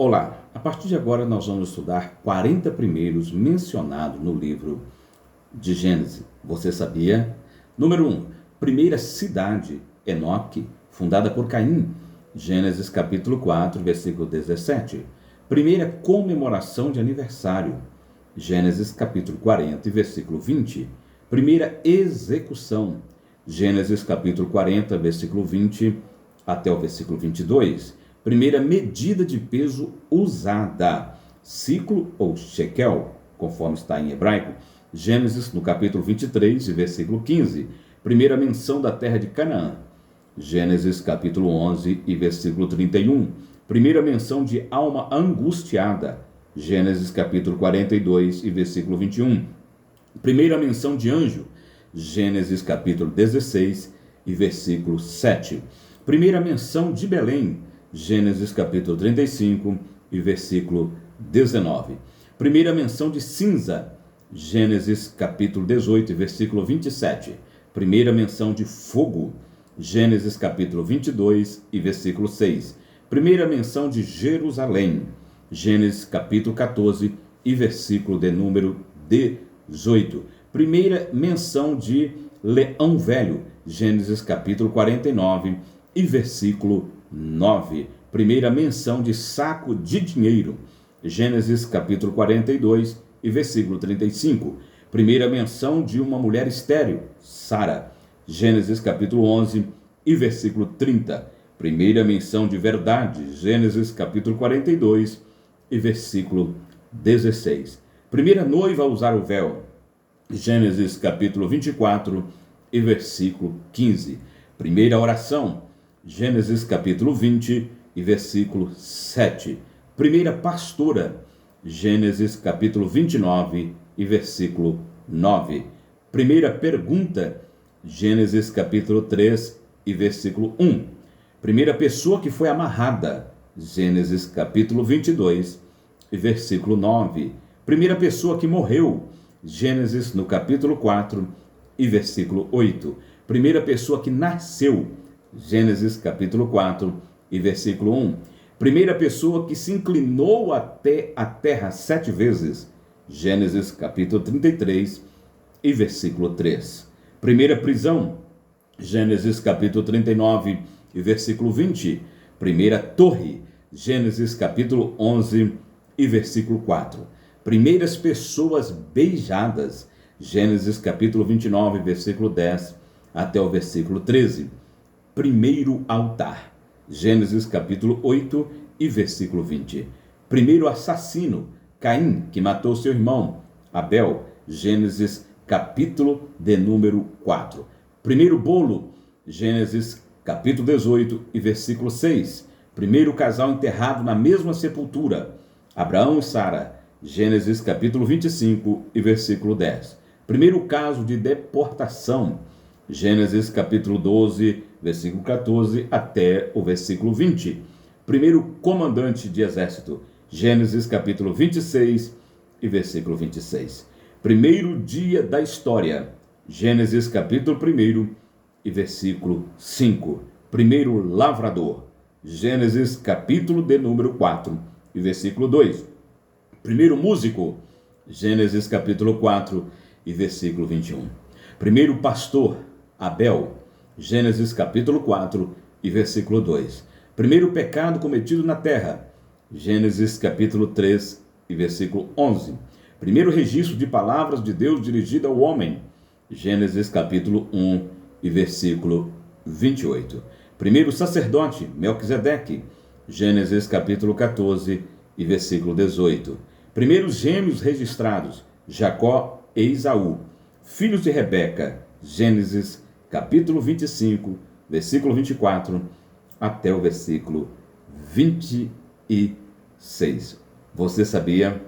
Olá, a partir de agora nós vamos estudar 40 primeiros mencionados no livro de Gênesis. Você sabia? Número 1. Primeira cidade, Enoque, fundada por Caim. Gênesis capítulo 4, versículo 17. Primeira comemoração de aniversário. Gênesis capítulo 40, versículo 20. Primeira execução. Gênesis capítulo 40, versículo 20 até o versículo 22. Primeira medida de peso usada, ciclo ou shekel, conforme está em hebraico. Gênesis, no capítulo 23, versículo 15. Primeira menção da terra de Canaã. Gênesis, capítulo 11, e versículo 31. Primeira menção de alma angustiada. Gênesis, capítulo 42, e versículo 21. Primeira menção de anjo. Gênesis, capítulo 16, e versículo 7. Primeira menção de Belém. Gênesis capítulo 35 e versículo 19. Primeira menção de cinza. Gênesis capítulo 18 e versículo 27. Primeira menção de fogo. Gênesis capítulo 22 e versículo 6. Primeira menção de Jerusalém. Gênesis capítulo 14 e versículo de número 18. Primeira menção de leão velho. Gênesis capítulo 49 e versículo 9. Primeira menção de saco de dinheiro. Gênesis capítulo 42 e versículo 35. Primeira menção de uma mulher estéril, Sara. Gênesis capítulo 11 e versículo 30. Primeira menção de verdade. Gênesis capítulo 42 e versículo 16. Primeira noiva a usar o véu. Gênesis capítulo 24 e versículo 15. Primeira oração. Gênesis capítulo 20 e versículo 7. Primeira pastora. Gênesis capítulo 29 e versículo 9. Primeira pergunta. Gênesis capítulo 3 e versículo 1. Primeira pessoa que foi amarrada. Gênesis capítulo 22 e versículo 9. Primeira pessoa que morreu. Gênesis no capítulo 4 e versículo 8. Primeira pessoa que nasceu. Gênesis capítulo 4 e versículo 1. Primeira pessoa que se inclinou até a terra 7 vezes. Gênesis capítulo 33 e versículo 3. Primeira prisão. Gênesis capítulo 39 e versículo 20. Primeira torre. Gênesis capítulo 11 e versículo 4. Primeiras pessoas beijadas. Gênesis capítulo 29, versículo 10 até o versículo 13. Primeiro altar. Gênesis capítulo 8 e versículo 20. Primeiro assassino, Caim, que matou seu irmão, Abel. Gênesis capítulo de número 4. Primeiro bolo, Gênesis capítulo 18 e versículo 6. Primeiro casal enterrado na mesma sepultura, Abraão e Sara. Gênesis capítulo 25 e versículo 10. Primeiro caso de deportação, Gênesis capítulo 12, versículo 14 até o versículo 20. Primeiro comandante de exército, Gênesis capítulo 26 e versículo 26. Primeiro dia da história, Gênesis capítulo 1 e versículo 5. Primeiro lavrador, Gênesis capítulo de número 4 e versículo 2. Primeiro músico, Gênesis capítulo 4 e versículo 21. Primeiro pastor, Abel. Gênesis capítulo 4 e versículo 2. Primeiro pecado cometido na terra. Gênesis capítulo 3 e versículo 11. Primeiro registro de palavras de Deus dirigida ao homem. Gênesis capítulo 1 e versículo 28. Primeiro sacerdote, Melquisedeque. Gênesis capítulo 14 e versículo 18. Primeiros gêmeos registrados, Jacó e Esaú, filhos de Rebeca. Gênesis capítulo 25, versículo 24 até o versículo 26. Você sabia?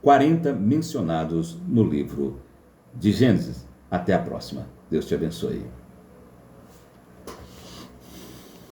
40 mencionados no livro de Gênesis. Até a próxima. Deus te abençoe.